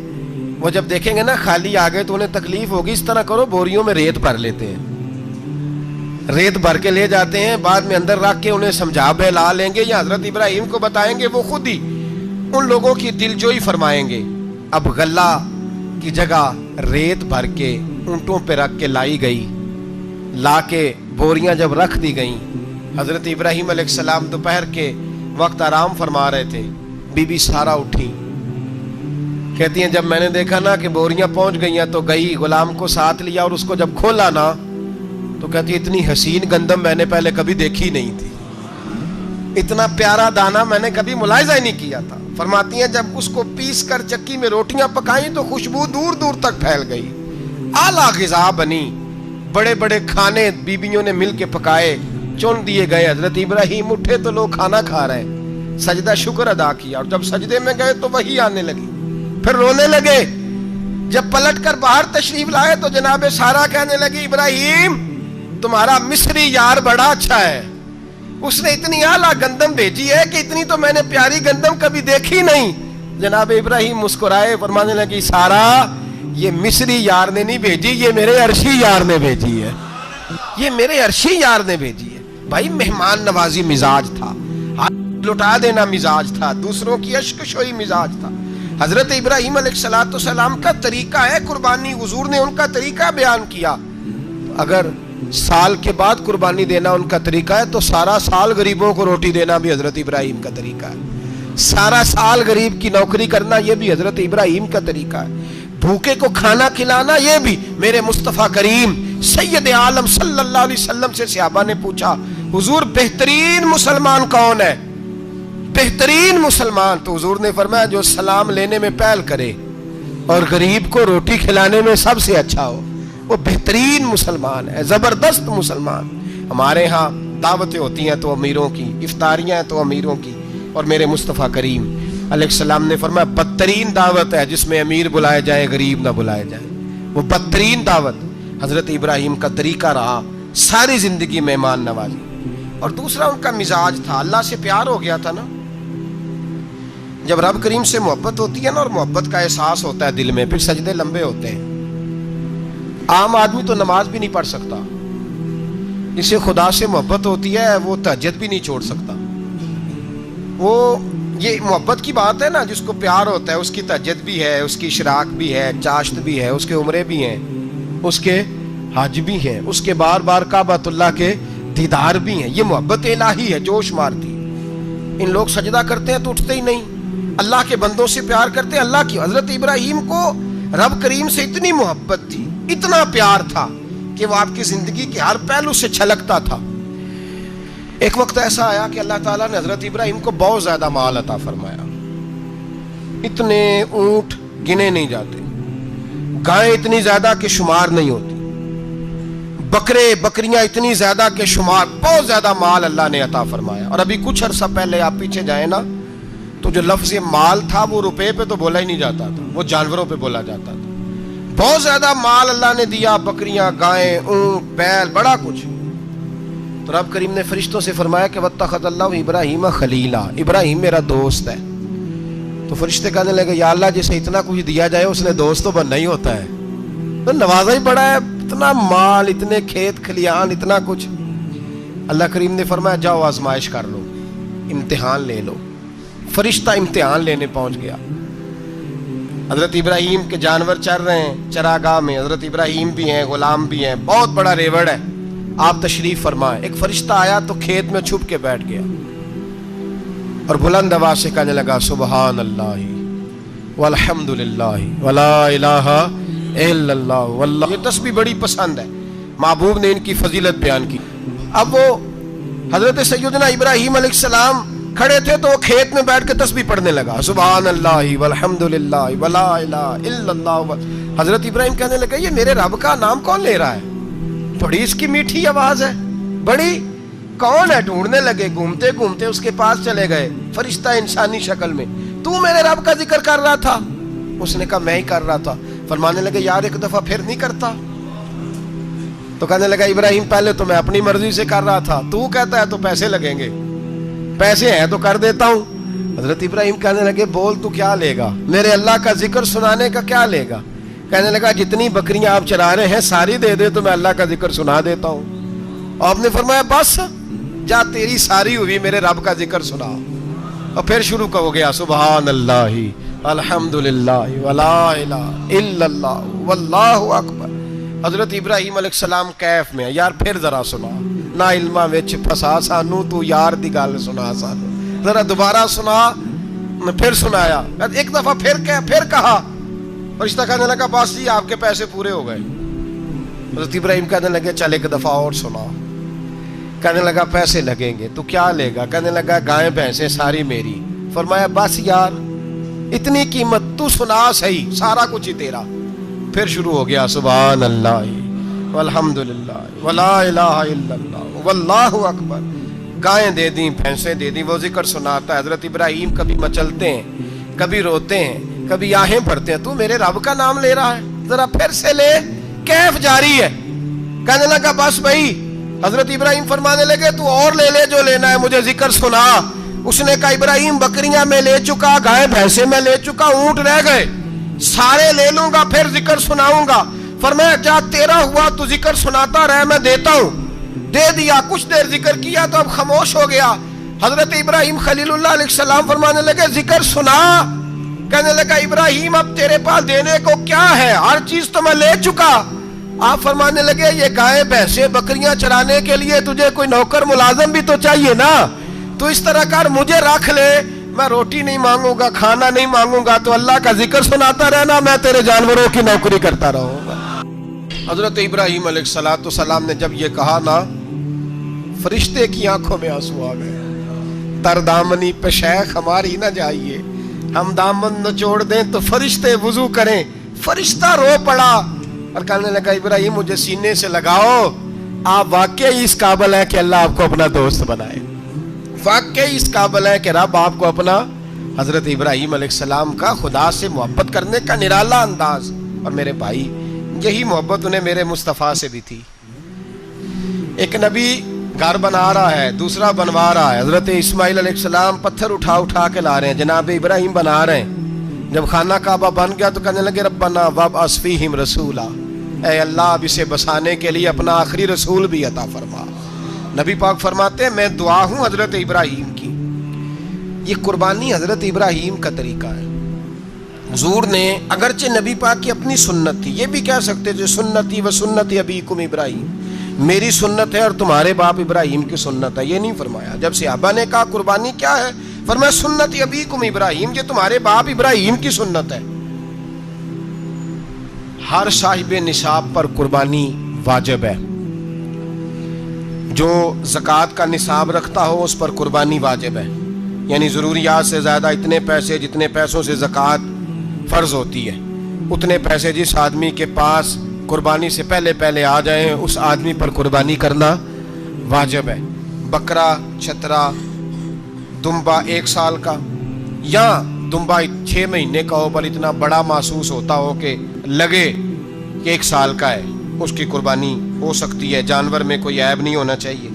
وہ جب دیکھیں گے نا خالی آ گئے تو انہیں تکلیف ہوگی، اس طرح کرو بوریوں میں ریت بھر لیتے ہیں، ریت بھر کے لے جاتے ہیں، بعد میں اندر رکھ کے انہیں سمجھا بہلا لیں گے یا حضرت ابراہیم کو بتائیں گے، وہ خود ہی ان لوگوں کی دلجوئی فرمائیں گے۔ اب غلہ کی جگہ ریت بھر کے اونٹوں پہ رکھ کے لائی گئی، لا کے بوریاں جب رکھ دی گئیں، حضرت ابراہیم علیہ السلام دوپہر کے وقت آرام فرما رہے تھے، بی بی سارہ اٹھی، کہتی ہیں جب میں نے دیکھا نا کہ بوریاں پہنچ گئی ہیں تو گئی، غلام کو ساتھ لیا اور اس کو جب کھولا نا تو کہتی اتنی حسین گندم میں نے پہلے کبھی دیکھی نہیں تھی، اتنا پیارا دانا میں نے کبھی ملاحظہ ہی نہیں کیا تھا۔ فرماتی ہیں جب اس کو پیس کر چکی میں روٹیاں پکائیں تو خوشبو دور دور تک پھیل گئی، اعلیٰ غذا بنی، بڑے بڑے کھانے بیبیوں نے مل کے پکائے، چن دیے گئے۔ حضرت ابراہیم اٹھے تو لوگ کھانا کھا رہے ہیں، سجدہ شکر ادا کیا، اور جب سجدے میں گئے تو وحی آنے لگی، پھر رونے لگے۔ جب پلٹ کر باہر تشریف لائے تو جناب سارہ کہنے لگی ابراہیم تمہارا مصری یار بڑا اچھا ہے، اس نے اتنی اعلیٰ گندم بھیجی ہے کہ اتنی تو میں نے پیاری گندم کبھی دیکھی نہیں۔ جناب ابراہیم مسکرائے، فرمانے لگی سارہ یہ مصری یار نے نہیں بھیجی، یہ میرے عرشی یار نے بھیجی ہے، یہ میرے عرشی یار نے بھیجی ہے۔ بھائی مہمان نوازی مزاج تھا، ہاتھ لٹا دینا مزاج تھا، دوسروں کی اشک شوئی مزاج تھا۔ حضرت ابراہیم علیہ السلام کا طریقہ ہے قربانی، حضور نے ان کا طریقہ بیان کیا۔ اگر سال کے بعد قربانی دینا ان کا طریقہ ہے تو سارا سال غریبوں کو روٹی دینا بھی حضرت ابراہیم کا طریقہ ہے، سارا سال غریب کی نوکری کرنا یہ بھی حضرت ابراہیم کا طریقہ ہے، بھوکے کو کھانا کھلانا یہ بھی۔ میرے مصطفیٰ کریم سید عالم صلی اللہ علیہ وسلم سے صحابہ نے پوچھا حضور بہترین مسلمان کون ہے؟ بہترین مسلمان، تو حضور نے فرمایا جو سلام لینے میں پہل کرے اور غریب کو روٹی کھلانے میں سب سے اچھا ہو، وہ بہترین مسلمان ہے، زبردست مسلمان۔ ہمارے ہاں دعوتیں ہوتی ہیں تو امیروں کی، افطاریاں ہیں تو امیروں کی، اور میرے مصطفیٰ کریم علیہ السلام نے فرمایا بدترین دعوت ہے جس میں امیر بلائے جائیں غریب نہ بلائے جائیں، وہ بدترین دعوت۔ حضرت ابراہیم کا طریقہ رہا ساری زندگی مہمان نوازی. اور دوسرا ان کا مزاج تھا, اللہ سے پیار ہو گیا تھا نا. جب رب کریم سے محبت ہوتی ہے نا, اور محبت کا احساس ہوتا ہے دل میں, پھر سجدے لمبے ہوتے ہیں. عام آدمی تو نماز بھی نہیں پڑھ سکتا, جسے خدا سے محبت ہوتی ہے وہ تہجد بھی نہیں چھوڑ سکتا. وہ یہ محبت کی بات ہے نا, جس کو پیار ہوتا ہے اس کی تہجد بھی ہے, اس کی اشراق بھی ہے, چاشت بھی ہے, اس کے عمرے بھی ہیں, اس کے حج بھی ہیں, اس کے بار بار کعبۃ اللہ کے دیدار بھی ہیں. یہ محبت الہی ہے, جوش مارتی. ان لوگ سجدہ کرتے ہیں تو اٹھتے ہی نہیں. اللہ کے بندوں سے پیار کرتے ہیں, اللہ کی. حضرت ابراہیم کو رب کریم سے اتنی محبت تھی, اتنا پیار تھا کہ وہ آپ کی زندگی کے ہر پہلو سے چھلکتا تھا. ایک وقت ایسا آیا کہ اللہ تعالیٰ نے حضرت ابراہیم کو بہت زیادہ مال عطا فرمایا. اتنے اونٹ گنے نہیں جاتے, گائیں اتنی زیادہ کہ شمار نہیں ہوتی, بکرے بکریاں اتنی زیادہ کہ شمار, بہت زیادہ مال اللہ نے عطا فرمایا. اور ابھی کچھ عرصہ پہلے آپ پیچھے جائیں نا, تو جو لفظ مال تھا وہ روپے پہ تو بولا ہی نہیں جاتا تھا, وہ جانوروں پہ بولا جاتا تھا. بہت زیادہ مال اللہ نے دیا, بکریاں, گائیں, اونٹ, بیل, بڑا کچھ. تو رب کریم نے فرشتوں سے فرمایا کہ واتخذ اللہ ابراہیم خلیلا, ابراہیم میرا دوست ہے. تو فرشتے کہنے لگے یا اللہ جسے اتنا کچھ دیا جائے اس نے دوست تو بننا ہی ہوتا ہے, تو نوازا ہی پڑا ہے, اتنا مال, اتنے کھیت کھلیان, اتنا کچھ. اللہ کریم نے فرمایا جاؤ آزمائش کر لو, امتحان لے لو. فرشتہ امتحان لینے پہنچ گیا. حضرت ابراہیم کے جانور چر رہے ہیں چراگاہ میں, حضرت ابراہیم بھی ہیں, غلام بھی ہیں, بہت بڑا ریوڑ ہے. آپ تشریف فرمائیں. ایک فرشتہ آیا تو کھیت میں چھپ کے بیٹھ گیا اور بلند آواز سے کہنے لگا سبحان اللہ والحمد للہ ولا الہ الا اللہ واللہ. یہ تسبیح بڑی پسند ہے, محبوب نے ان کی فضیلت بیان کی. اب وہ حضرت سیدنا ابراہیم علیہ السلام کھڑے تھے تو وہ کھیت میں بیٹھ کے تسبیح پڑھنے لگا سبحان اللہ والحمد للہ ولا الہ الا اللہ. حضرت ابراہیم کہنے لگے یہ میرے رب کا نام کون لے رہا ہے, بڑی اس کی میٹھی آواز ہے, بڑی کون ہے. ڈھونڈنے لگے, گھومتے گھومتے اس کے پاس چلے گئے, فرشتہ انسانی شکل میں. تو میرے رب کا ذکر کر رہا تھا؟ اس نے کہا میں ہی کر رہا تھا. فرمانے لگے یار ایک دفعہ پھر نہیں کرتا. تو کہنے لگا ابراہیم پہلے تو میں اپنی مرضی سے کر رہا تھا, تو کہتا ہے تو پیسے لگیں گے, پیسے ہیں تو کر دیتا ہوں. حضرت ابراہیم کہنے لگے بول تو کیا لے گا, میرے اللہ کا ذکر سنانے کا کیا لے گا. کہنے لگا جتنی بکریاں آپ چرا رہے ہیں ساری دے دے تو میں اللہ کا ذکر سنا دیتا ہوں. اور آپ نے فرمایا بس جا تیری ساری ہوئی, میرے رب کا ذکر سنا. اور پھر شروع ہو گیا سبحان اللہ الحمد للہ ولا الہ الا اللہ واللہ اکبر. حضرت ابراہیم علیہ السلام کیف میں, یار پھر ذرا سنا, نہ علماں وچ پھسا سانو, تو یار دی گل سنا سانو, ذرا دوبارہ سنا. پھر سنایا, ایک دفعہ پھر کہا. فرشتہ کہنے لگا بس جی آپ کے پیسے پورے ہو گئے. حضرت ابراہیم کہنے لگے چل ایک دفعہ اور سنا. کہنے لگا پیسے لگیں گے, تو کیا لے گا. کہنے لگا گائیں بھینسیں ساری میری. فرمایا بس یار اتنی قیمت, تو سنا صحیح, سارا کچھ ہی تیرا. پھر شروع ہو گیا سبحان اللہ والحمد للہ ولا الہ الا اللہ واللہ اکبر. گائیں دے دیں, بھینسیں دے دیں, وہ ذکر سناتا ہے. حضرت ابراہیم کبھی مچلتے ہیں, کبھی روتے ہیں, کبھی آہیں پڑھتے ہیں. تو میرے رب کا نام لے رہا ہے, ذرا پھر سے لے. کیف جاری ہے. کہنے لگا بس بھائی. حضرت ابراہیم فرمانے لگے تو اور لے لے جو لینا ہے, مجھے ذکر سنا. اس نے کہا ابراہیم بکریاں میں لے چکا, گائے بھینسیں میں لے چکا, اونٹ رہ گئے, سارے لے لوں گا پھر ذکر سناؤں گا. فرمایا جا تیرا ہوا تو ذکر سناتا رہ, میں دیتا ہوں. دے دیا, کچھ دیر ذکر کیا تو اب خاموش ہو گیا. حضرت ابراہیم خلیل اللہ علیہ السلام فرمانے لگے ذکر سنا. کہنے لگا ابراہیم اب تیرے پاس دینے کو کیا ہے, ہر چیز تو میں لے چکا. آپ فرمانے لگے یہ گائے بھینسیں بکریاں چرانے کے لیے تجھے کوئی نوکر ملازم بھی تو چاہیے نا. تو اس طرح کر, مجھے رکھ لے, میں روٹی نہیں مانگوں گا, کھانا نہیں مانگوں گا, تو اللہ کا ذکر سناتا رہنا, میں تیرے جانوروں کی نوکری کرتا رہوں گا. حضرت ابراہیم علیہ السلام نے جب یہ کہا نا, فرشتے کی آنکھوں میں آنسو آ گئے. تر دامنی پہ شیخ ہماری نہ جائیے, ہم دامن نچوڑ دیں تو فرشتے وضو کریں. فرشتہ رو پڑا اور کہنے لگا ابراہیم مجھے سینے سے لگاؤ, آپ واقعی اس قابل ہیں کہ اللہ آپ کو اپنا دوست بنائے, واقعی اس قابل ہے کہ رب آپ کو اپنا. حضرت ابراہیم علیہ السلام کا خدا سے محبت کرنے کا نرالا انداز. اور میرے بھائی یہی محبت انہیں میرے مصطفیٰ سے بھی تھی۔ ایک نبی گھر بنا رہا ہے، دوسرا بنوا رہا ہے۔ حضرت اسماعیل علیہ السلام پتھر اٹھا اٹھا کے لا رہے ہیں، جناب ابراہیم بنا رہے ہیں۔ جب خانہ کعبہ بن گیا تو کہنے لگے ربنا وابعث فیہم رسولا، اے اللہ اب اسے بسانے کے لیے اپنا آخری رسول بھی عطا فرما۔ نبی پاک فرماتے ہیں میں دعا ہوں حضرت ابراہیم کی۔ یہ قربانی حضرت ابراہیم کا طریقہ ہے۔ حضور نے اگرچہ نبی پاک کی اپنی سنت تھی، یہ بھی کہہ سکتے تھے سنتی و سنت ابیکم ابراہیم، میری سنت ہے اور تمہارے باپ ابراہیم کی سنت ہے، یہ نہیں فرمایا۔ جب صحابہ نے کہا قربانی کیا ہے، فرمایا سنت ابیکم ابراہیم، یہ تمہارے باپ ابراہیم کی سنت ہے۔ ہر صاحب نصاب پر قربانی واجب ہے۔ جو زکوٰۃ کا نصاب رکھتا ہو اس پر قربانی واجب ہے، یعنی ضروریات سے زیادہ اتنے پیسے جتنے پیسوں سے زکوٰۃ فرض ہوتی ہے، اتنے پیسے جس آدمی کے پاس قربانی سے پہلے پہلے آ جائیں اس آدمی پر قربانی کرنا واجب ہے۔ بکرا، چھترا، دمبا 1 سال کا یا دمبا 6 مہینے کا ہو پر اتنا بڑا محسوس ہوتا ہو کہ لگے کہ 1 سال کا ہے، اس کی قربانی ہو سکتی ہے۔ جانور میں کوئی عیب نہیں ہونا چاہیے،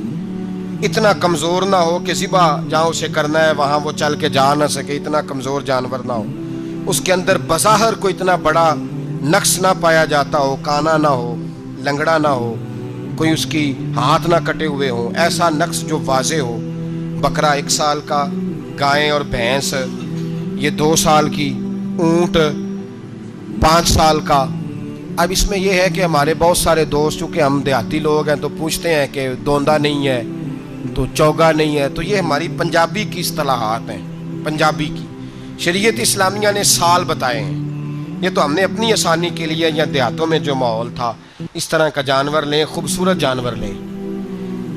اتنا کمزور نہ ہو کہ ذبح جہاں اسے کرنا ہے وہاں وہ چل کے جا نہ سکے، اتنا کمزور جانور نہ ہو، اس کے اندر بظاہر کوئی اتنا بڑا نقص نہ پایا جاتا ہو، کانا نہ ہو، لنگڑا نہ ہو، کوئی اس کی ہاتھ نہ کٹے ہوئے ہوں، ایسا نقص جو واضح ہو۔ بکرا 1 سال کا، گائیں اور بھینس یہ 2 سال کی، اونٹ 5 سال کا۔ اب اس میں یہ ہے کہ ہمارے بہت سارے دوست چونکہ ہم دیہاتی لوگ ہیں تو پوچھتے ہیں کہ دوندا نہیں ہے تو چوگا نہیں ہے، تو یہ ہماری پنجابی کی اصطلاحات ہیں، پنجابی کی۔ شریعت اسلامیہ نے سال بتائے ہیں، یہ تو ہم نے اپنی آسانی کے لیے یا دیہاتوں میں جو ماحول تھا اس طرح کا جانور لیں، خوبصورت جانور لیں۔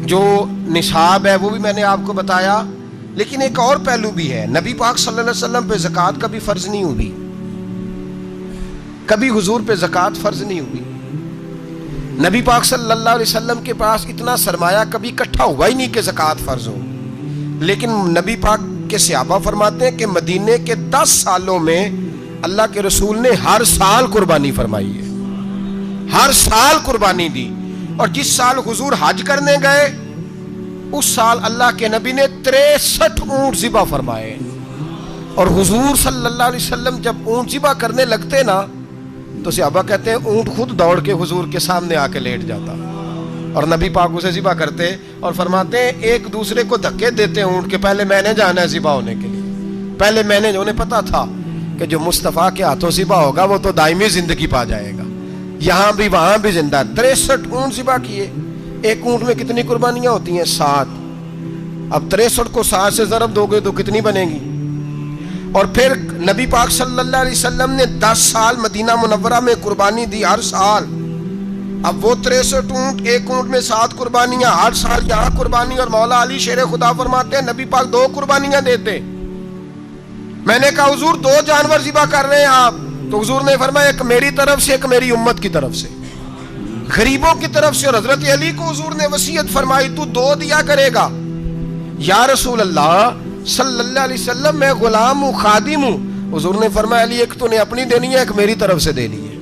جو نصاب ہے وہ بھی میں نے آپ کو بتایا، لیکن ایک اور پہلو بھی ہے۔ نبی پاک صلی اللہ علیہ وسلم پہ زکوٰۃ کبھی فرض نہیں ہوئی، کبھی حضور پہ زکوٰۃ فرض نہیں ہوئی۔ نبی پاک صلی اللہ علیہ وسلم کے پاس اتنا سرمایہ کبھی اکٹھا ہوا ہی نہیں کہ زکوٰۃ فرض ہو، لیکن نبی پاک کے صحابہ فرماتے ہیں کہ مدینے کے 10 سالوں میں اللہ کے رسول نے ہر سال قربانی فرمائی ہے، ہر سال قربانی دی۔ اور جس سال حضور حج کرنے گئے اس سال اللہ کے نبی نے 63 اونٹ ذبح فرمائے، اور حضور صلی اللہ علیہ وسلم جب اونٹ ذبح کرنے لگتے نا تو صحابہ کہتے ہیں اونٹ خود دوڑ کے حضور کے سامنے آ کے لیٹ جاتا، اور نبی پاک اسے ذبح کرتے اور فرماتے ہیں ایک دوسرے کو دھکے دیتے اونٹ کے، پہلے میں نے جانا ہے ذبح ہونے کے لیے، پہلے میں نے، انہیں پتا تھا کہ جو مصطفیٰ کے ہاتھوں ذبح ہوگا وہ تو دائمی زندگی پا جائے گا، یہاں بھی وہاں بھی زندہ۔ 63 اونٹ ذبح کیے۔ ایک اونٹ میں کتنی قربانیاں ہوتی ہیں؟ 7۔ اب 63 کو 7 سے ضرب دو گے تو کتنی بنے گی؟ اور پھر نبی پاک صلی اللہ علیہ وسلم نے 10 سال مدینہ منورہ میں قربانی دی، ہر سال۔ اب وہ 63 اونٹ، ایک اونٹ میں 7 قربانیاں، ہر سال یہاں قربانی، اور مولا علی شیر خدا فرماتے ہیں نبی پاک 2 قربانیاں دیتے۔ میں نے کہا حضور 2 جانور ذبح کر رہے ہیں آپ، تو حضور نے فرمایا ایک میری طرف سے، ایک میری امت کی طرف سے، غریبوں کی طرف سے۔ اور حضرت علی کو حضور نے وصیت فرمائی تو 2 دیا کرے گا۔ یا رسول اللہ صلی اللہ علیہ وسلم میں غلام ہوں، خادم ہوں۔ حضور نے فرمایا علی ایک تو نے اپنی دینی ہے، ایک میری طرف سے دینی ہے۔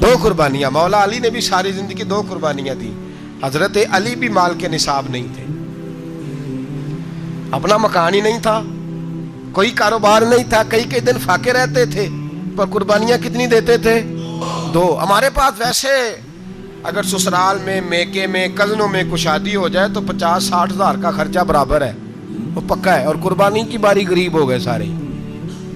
2 قربانیاں۔ مولا علی نے بھی ساری زندگی 2 قربانیاں دی۔ حضرت علی بھی مال کے نصاب نہیں تھے، اپنا مکان ہی نہیں تھا، کوئی کاروبار نہیں تھا، کئی دن فاقے رہتے تھے، پر قربانیاں کتنی دیتے تھے؟ 2۔ ہمارے پاس ویسے اگر سسرال میں، میکے میں، کزنوں میں کوئی شادی ہو جائے تو 50-60 ہزار کا خرچہ برابر ہے، وہ پکا ہے۔ اور قربانی کی باری غریب ہو گئے، سارے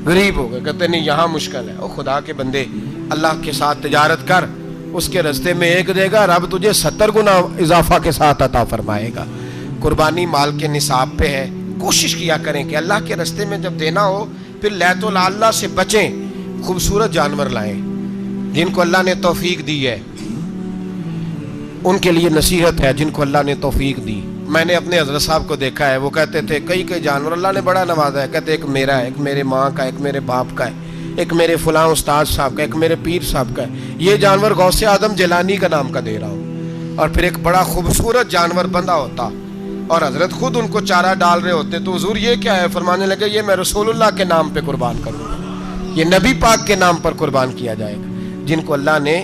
غریب ہو گئے، کہتے نہیں یہاں مشکل ہے۔ او خدا کے بندے، اللہ کے ساتھ تجارت کر، اس کے رستے میں 1 دے گا، رب تجھے 70 گنا اضافہ کے ساتھ عطا فرمائے گا۔ قربانی مال کے نصاب پہ ہے۔ کوشش کیا کریں کہ اللہ کے رستے میں جب دینا ہو پھر لیت اللہ سے بچیں، خوبصورت جانور لائیں۔ جن کو اللہ نے توفیق دی ہے ان کے لیے نصیحت ہے، جن کو اللہ نے توفیق دی۔ میں نے اپنے حضرت صاحب کو دیکھا ہے، وہ کہتے تھے کئی جانور اللہ نے بڑا نوازا ہے، کہتے ایک میرا ہے، ایک میرے ماں کا، ایک میرے باپ کا ہے، ایک میرے فلاں استاد صاحب کا، ایک میرے پیر صاحب کا ہے، یہ جانور غوث اعظم جیلانی کا نام کا دے رہا ہوں۔ اور پھر ایک بڑا خوبصورت جانور بندھا ہوتا اور حضرت خود ان کو چارہ ڈال رہے ہوتے، تو حضور یہ کیا ہے؟ فرمانے لگے یہ میں رسول اللہ کے نام پہ قربان کروں گا، یہ نبی پاک کے نام پر قربان کیا جائے گا۔ جن کو اللہ نے